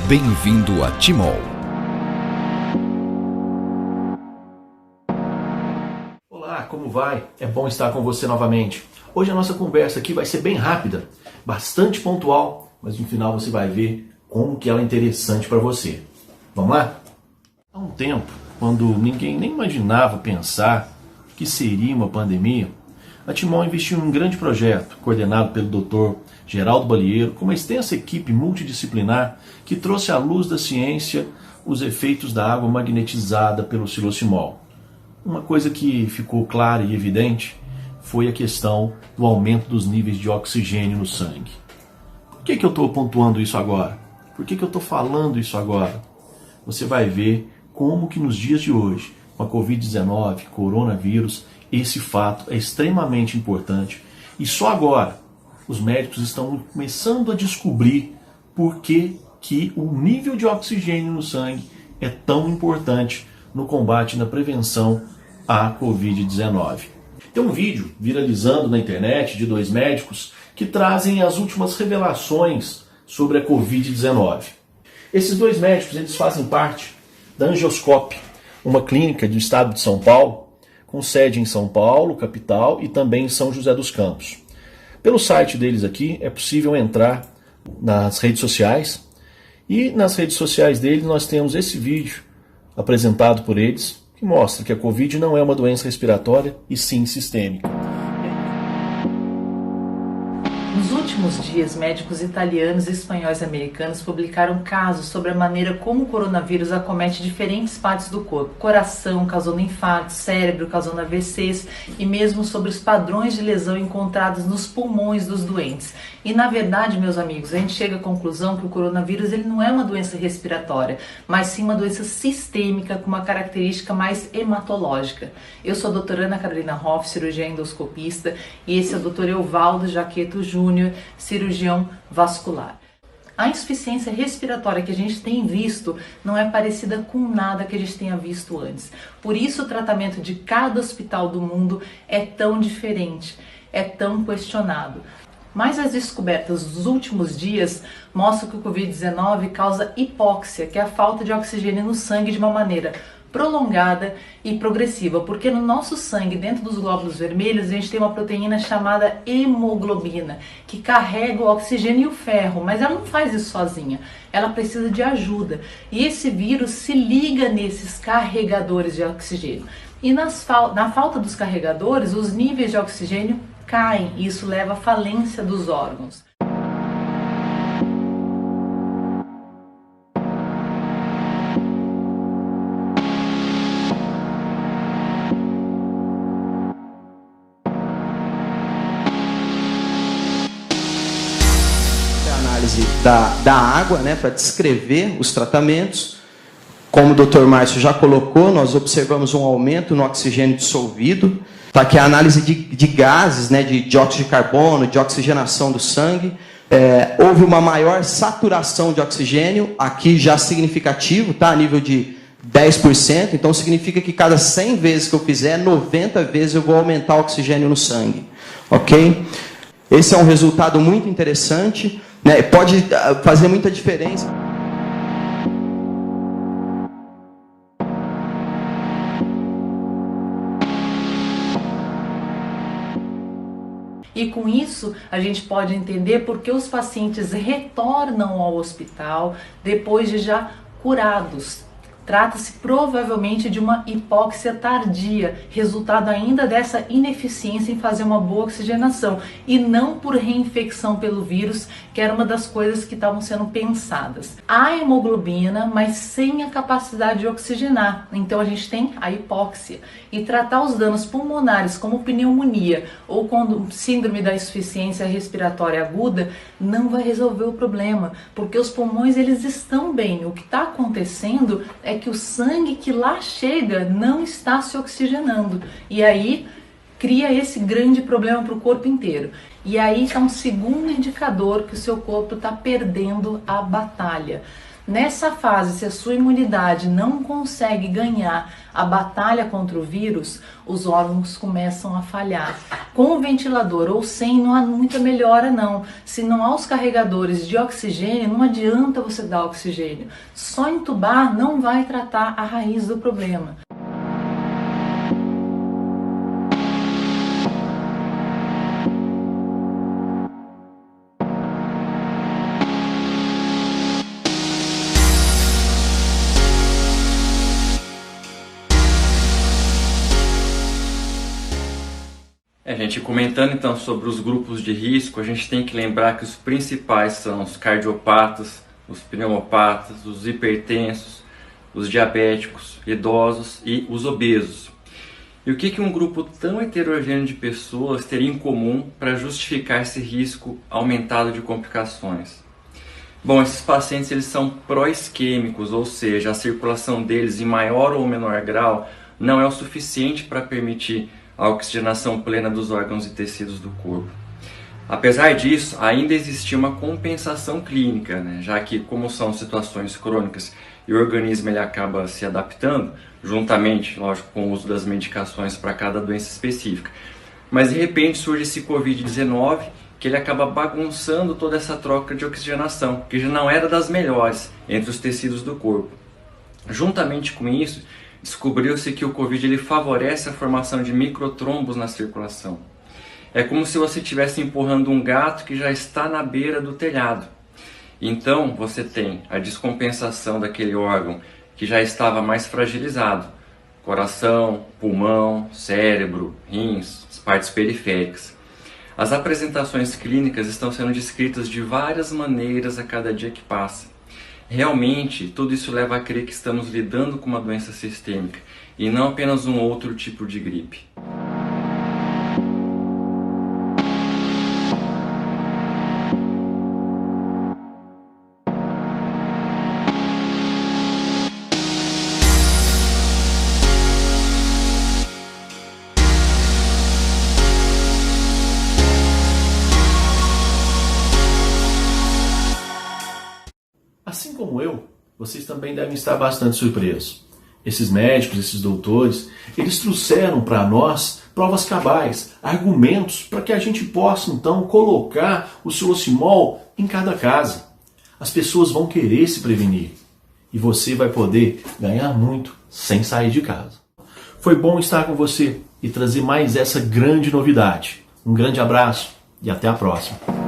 Bem-vindo a Timol. Olá, como vai? É bom estar com você novamente. Hoje a nossa conversa aqui vai ser bem rápida, bastante pontual, mas no final você vai ver como que ela é interessante para você. Vamos lá? Há um tempo, quando ninguém nem imaginava pensar que seria uma pandemia, a Timol investiu em um grande projeto, coordenado pelo Dr. Geraldo Balieiro, com uma extensa equipe multidisciplinar que trouxe à luz da ciência os efeitos da água magnetizada pelo xilocimol. Uma coisa que ficou clara e evidente foi a questão do aumento dos níveis de oxigênio no sangue. Por que eu estou pontuando isso agora? Por que eu estou falando isso agora? Você vai ver como que nos dias de hoje, com a Covid-19, coronavírus, esse fato é extremamente importante e só agora os médicos estão começando a descobrir por que o nível de oxigênio no sangue é tão importante no combate e na prevenção à Covid-19. Tem um vídeo viralizando na internet de dois médicos que trazem as últimas revelações sobre a Covid-19. Esses dois médicos eles fazem parte da Angioscope, uma clínica do estado de São Paulo, com sede em São Paulo, capital, e também em São José dos Campos. Pelo site deles aqui é possível entrar nas redes sociais, e nas redes sociais deles nós temos esse vídeo apresentado por eles, que mostra que a Covid não é uma doença respiratória, e sim sistêmica. Nos últimos dias, médicos italianos, espanhóis e americanos publicaram casos sobre a maneira como o coronavírus acomete diferentes partes do corpo. Coração, causando infartos, cérebro, causando AVCs e mesmo sobre os padrões de lesão encontrados nos pulmões dos doentes. E na verdade, meus amigos, a gente chega à conclusão que o coronavírus ele não é uma doença respiratória, mas sim uma doença sistêmica com uma característica mais hematológica. Eu sou a doutora Ana Carolina Hoff, cirurgiã endoscopista, e esse é o doutor Evaldo Jaqueto Júnior, cirurgião vascular. A insuficiência respiratória que a gente tem visto não é parecida com nada que a gente tenha visto antes. Por isso o tratamento de cada hospital do mundo é tão diferente, é tão questionado. Mas as descobertas dos últimos dias mostram que o Covid-19 causa hipóxia, que é a falta de oxigênio no sangue de uma maneira prolongada e progressiva, porque no nosso sangue, dentro dos glóbulos vermelhos, a gente tem uma proteína chamada hemoglobina, que carrega o oxigênio e o ferro, mas ela não faz isso sozinha, ela precisa de ajuda. E esse vírus se liga nesses carregadores de oxigênio. E na falta dos carregadores, os níveis de oxigênio caem, e isso leva à falência dos órgãos. Da água, né, para descrever os tratamentos. Como o Dr. Márcio já colocou, nós observamos um aumento no oxigênio dissolvido. Tá aqui a análise de gases, né, de dióxido de carbono, de oxigenação do sangue. Houve uma maior saturação de oxigênio, aqui já significativo, tá, a nível de 10%. Então significa que cada 100 vezes que eu fizer, 90 vezes eu vou aumentar o oxigênio no sangue. Ok? Esse é um resultado muito interessante, né? Pode fazer muita diferença. E com isso, a gente pode entender por que os pacientes retornam ao hospital depois de já curados. Trata-se provavelmente de uma hipóxia tardia, resultado ainda dessa ineficiência em fazer uma boa oxigenação, e não por reinfecção pelo vírus, que era uma das coisas que estavam sendo pensadas. Há hemoglobina, mas sem a capacidade de oxigenar, então a gente tem a hipóxia. E tratar os danos pulmonares como pneumonia ou com síndrome da insuficiência respiratória aguda não vai resolver o problema, porque os pulmões eles estão bem. O que está acontecendo é que o sangue que lá chega não está se oxigenando, e aí cria esse grande problema para o corpo inteiro. E aí está um segundo indicador que o seu corpo está perdendo a batalha. Nessa fase, se a sua imunidade não consegue ganhar a batalha contra o vírus, os órgãos começam a falhar. Com o ventilador ou sem, não há muita melhora não. Se não há os carregadores de oxigênio, não adianta você dar oxigênio. Só entubar não vai tratar a raiz do problema. Gente, comentando então sobre os grupos de risco, a gente tem que lembrar que os principais são os cardiopatas, os pneumopatas, os hipertensos, os diabéticos, idosos e os obesos. E o que um grupo tão heterogêneo de pessoas teria em comum para justificar esse risco aumentado de complicações? Bom, esses pacientes eles são pró-isquêmicos, ou seja, a circulação deles em maior ou menor grau não é o suficiente para permitir a oxigenação plena dos órgãos e tecidos do corpo. Apesar disso, ainda existia uma compensação clínica, já que como são situações crônicas e o organismo ele acaba se adaptando, juntamente, lógico, com o uso das medicações para cada doença específica. Mas de repente surge esse Covid-19 que ele acaba bagunçando toda essa troca de oxigenação, que já não era das melhores entre os tecidos do corpo. Juntamente com isso, descobriu-se que o Covid ele favorece a formação de microtrombos na circulação. É como se você estivesse empurrando um gato que já está na beira do telhado. Então você tem a descompensação daquele órgão que já estava mais fragilizado. Coração, pulmão, cérebro, rins, as partes periféricas. As apresentações clínicas estão sendo descritas de várias maneiras a cada dia que passa. Realmente, tudo isso leva a crer que estamos lidando com uma doença sistêmica e não apenas um outro tipo de gripe. Assim como eu, vocês também devem estar bastante surpresos. Esses médicos, esses doutores, eles trouxeram para nós provas cabais, argumentos para que a gente possa então colocar o Sulocimol em cada casa. As pessoas vão querer se prevenir e você vai poder ganhar muito sem sair de casa. Foi bom estar com você e trazer mais essa grande novidade. Um grande abraço e até a próxima.